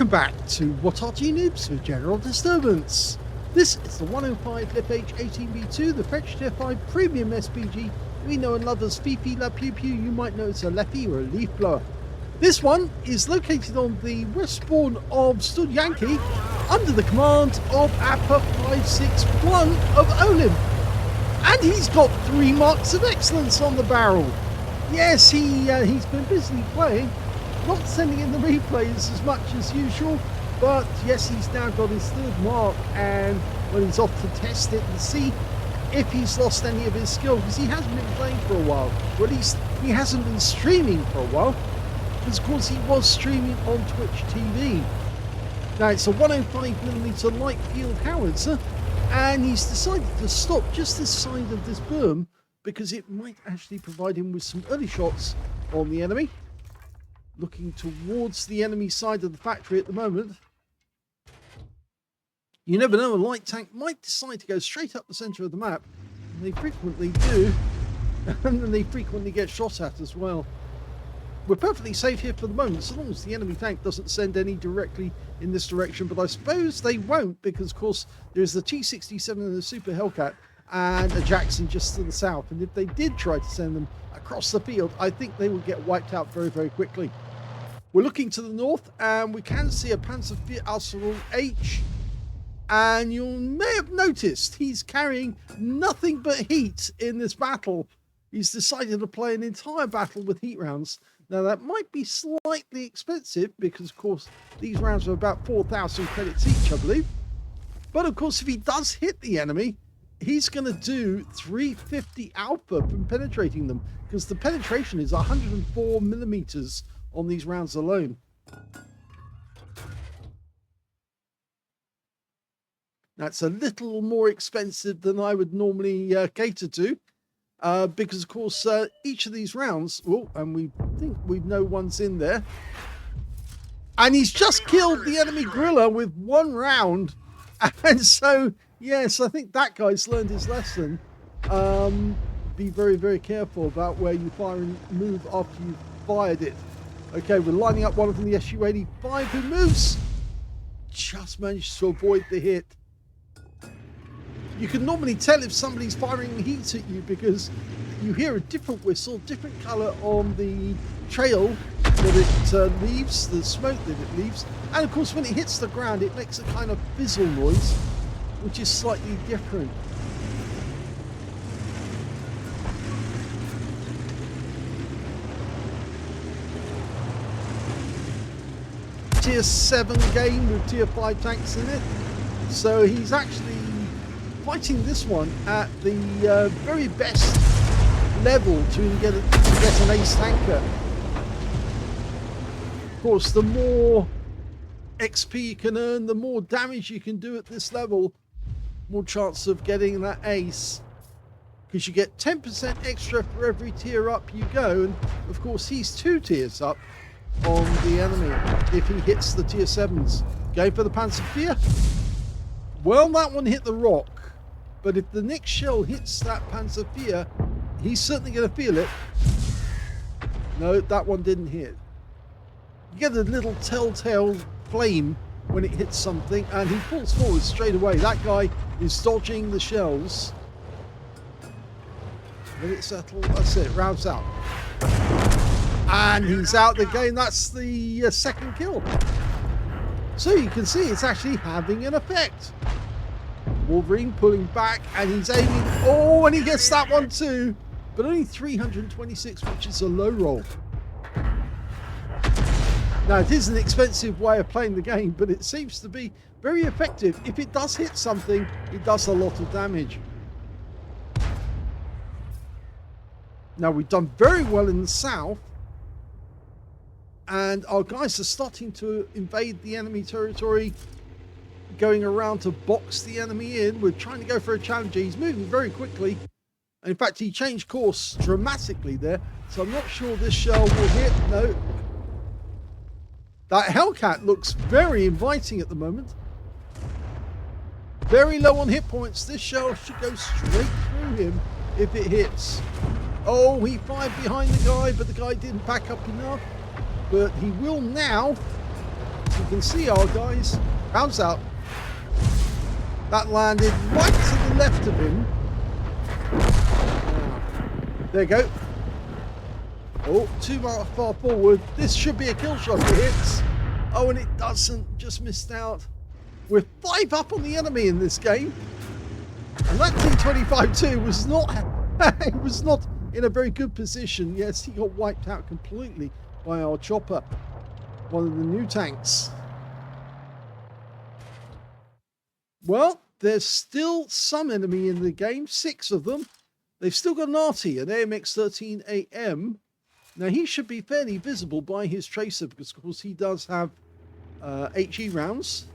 Welcome back to What Arty Noobs for General Disturbance. This is the 105 leFH18B2, the French Tier 5 Premium SPG we know and love as Fifi La Pew Pew. You might know it's a leFH or a leaf blower. This one is located on the west spawn of Studzianki under the command of Appa561 of OLIMP. And he's got 3 marks of excellence on the barrel. Yes, he's been busily playing, not sending in the replays as much as usual, but yes, he's now got his 3rd mark, and when he's off to test it and see if he's lost any of his skill, because he hasn't been playing for a while, or at least he hasn't been streaming for a while, because of course he was streaming on Twitch TV. Now it's a 105mm light field howitzer, and he's decided to stop just this side of this berm because it might actually provide him with some early shots on the enemy. Looking towards the enemy side of the factory at the moment. You never know, a light tank might decide to go straight up the centre of the map. And they frequently do. And then they frequently get shot at as well. We're perfectly safe here for the moment, so long as the enemy tank doesn't send any directly in this direction. But I suppose they won't, because of course there's the T-67 and the Super Hellcat and a Jackson just to the south. And if they did try to send them across the field, I think they would get wiped out very, very quickly. We're looking to the north, and we can see a Panzer IV Aslains H. And you may have noticed he's carrying nothing but heat in this battle. He's decided to play an entire battle with heat rounds. Now that might be slightly expensive because of course these rounds are about 4,000 credits each, I believe. But of course if he does hit the enemy, he's going to do 350 alpha from penetrating them, because the penetration is 104 millimeters on these rounds alone. That's a little more expensive than I would normally cater to, because of course each of these rounds, and we think we know one's in there, and he's just killed the enemy gorilla with 1 round. And so yes, I think that guy's learned his lesson. Be very, very careful about where you fire and move after you've fired it. Okay, we're lining up one of them, the Su-85, who moves. Just managed to avoid the hit. You can normally tell if somebody's firing heat at you because you hear a different whistle, different colour on the trail that it leaves, the smoke that it leaves. And of course when it hits the ground it makes a kind of fizzle noise, which is slightly different. Tier 7 game with Tier 5 tanks in it, so he's actually fighting this one at the very best level to get an ace tanker. Of course, the more XP you can earn, the more damage you can do at this level, more chance of getting that ace, because you get 10% extra for every tier up you go. And of course he's 2 tiers up on the enemy if he hits the tier 7s. Going for the Panzer IV. Well, that one hit the rock, but if the next shell hits that Panzer IV, he's certainly going to feel it. No, that one didn't hit. You get a little telltale flame when it hits something, and he falls forward straight away. That guy is dodging the shells. Let it settle. That's it. Rounds out. And he's out the game. That's the 2nd kill. So you can see it's actually having an effect. Wolverine pulling back, and he's aiming. Oh, and he gets that one too. But only 326, which is a low roll. Now, it is an expensive way of playing the game, but it seems to be very effective. If it does hit something, it does a lot of damage. Now, we've done very well in the south, and our guys are starting to invade the enemy territory, going around to box the enemy in. We're trying to go for a challenger. He's moving very quickly. In fact, he changed course dramatically there, so I'm not sure this shell will hit. No. That Hellcat looks very inviting at the moment. Very low on hit points. This shell should go straight through him if it hits. Oh, he fired behind the guy, but the guy didn't back up enough. But he will now. we can see our guys bounce out. That landed right to the left of him. There you go. Oh, too far forward. This should be a kill shot if it hits. Oh, and it doesn't. Just missed out. We're 5 up on the enemy in this game. And that T-25-2 was not, it was not in a very good position. Yes, he got wiped out completely by our chopper, one of the new tanks. Well, there's still some enemy in the game, 6 of them. They've still got an Arty, an AMX-13AM. Now, he should be fairly visible by his tracer because, of course, he does have HE rounds.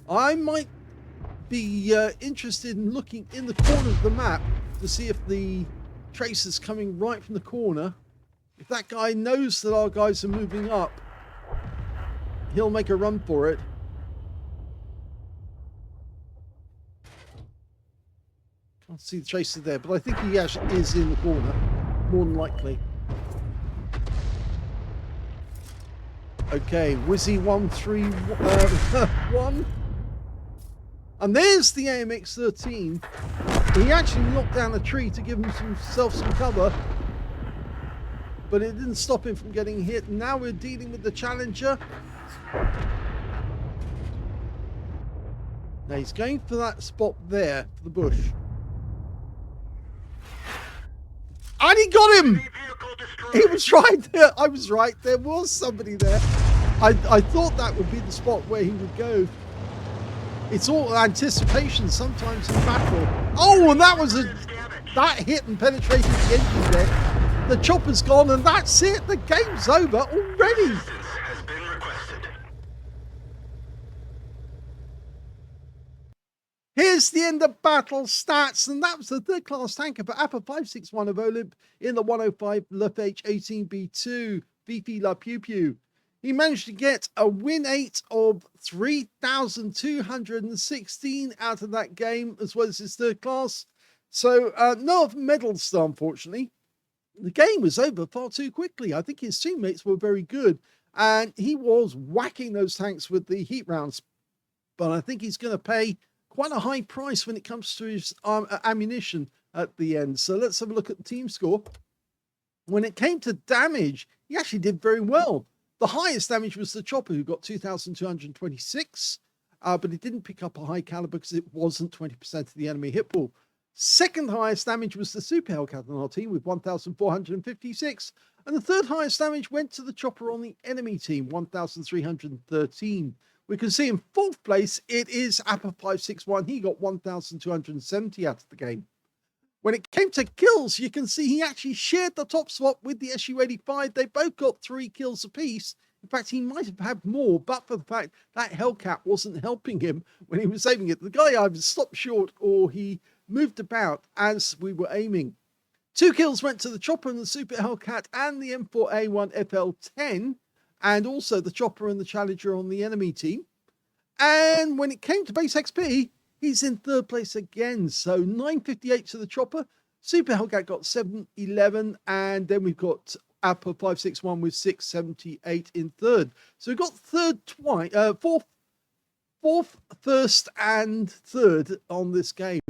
I might be interested in looking in the corner of the map to see if the tracer's coming right from the corner. If that guy knows that our guys are moving up, he'll make a run for it. Can't see the tracer there, but I think he actually is in the corner, more than likely. Okay, Wizzy 131. And there's the AMX-13. He actually knocked down a tree to give himself some cover, but it didn't stop him from getting hit. Now we're dealing with the Challenger. Now he's going for that spot there, for the bush. And he got him! He was right there. I was right. There was somebody there. I thought that would be the spot where he would go. It's all anticipation sometimes in battle. Oh, and that was that hit and penetrated the engine deck. The chopper's gone, and that's it. The game's over already. Here's the end of battle stats, and that was the third class tanker for Appa561 of OLIMP in the 105 leFH18B2 Fifi La Pew Pew. He managed to get a win 8 of 3,216 out of that game, as well as his third class. So no medals, unfortunately. The game was over far too quickly. I think his teammates were very good, and he was whacking those tanks with the heat rounds. But I think he's going to pay quite a high price when it comes to his ammunition at the end. So let's have a look at the team score. When it came to damage, he actually did very well. The highest damage was the chopper, who got 2,226, but it didn't pick up a high caliber because it wasn't 20% of the enemy hit pool. Second highest damage was the Super Hellcat on our team with 1,456, and the third highest damage went to the chopper on the enemy team, 1,313. We can see in fourth place, it is Appa561. He got 1,270 out of the game. When it came to kills, you can see he actually shared the top spot with the Su-85. They both got 3 kills apiece. In fact, he might have had more, but for the fact that Hellcat wasn't helping him when he was aiming it. The guy either stopped short or he moved about as we were aiming. 2 kills went to the chopper and the Super Hellcat and the M4A1 FL10, and also the chopper and the Challenger on the enemy team. And when it came to base XP, he's in third place again. So 958 to the chopper. Super Hellcat got 711. And then we've got Appa561 with 678 in third. So we've got fourth, first, and third on this game.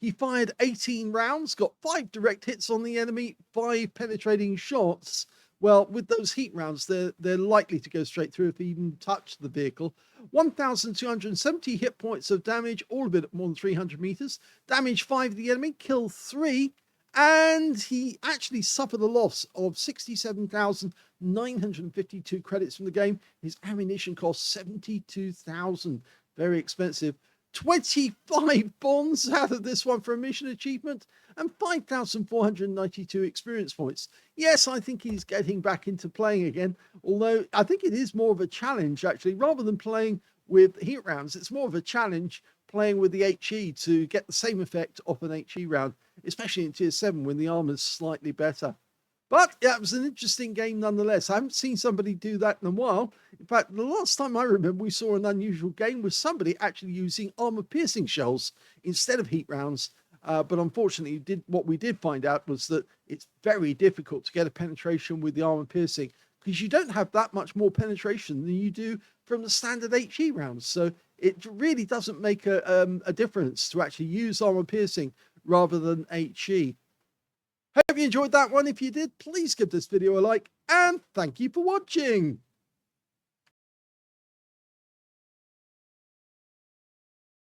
He fired 18 rounds, got 5 direct hits on the enemy, 5 penetrating shots. Well, with those heat rounds, they're likely to go straight through if he even touched the vehicle. 1,270 hit points of damage, all of it at more than 300 meters. Damage 5 of the enemy, kill 3, and he actually suffered a loss of 67,952 credits from the game. His ammunition cost 72,000, very expensive. 25 bonds out of this one for a mission achievement, and 5,492 experience points. Yes, I think he's getting back into playing again, although I think it is more of a challenge, actually. Rather than playing with heat rounds, it's more of a challenge playing with the HE to get the same effect off an HE round, especially in Tier 7 when the armor's slightly better. But yeah, it was an interesting game nonetheless. I haven't seen somebody do that in a while. In fact, the last time I remember we saw an unusual game was somebody actually using armor-piercing shells instead of heat rounds. But unfortunately, what we did find out was that it's very difficult to get a penetration with the armor-piercing because you don't have that much more penetration than you do from the standard HE rounds. So it really doesn't make a difference to actually use armor piercing rather than HE. Hope you enjoyed that one. If you did, please give this video a like, and thank you for watching.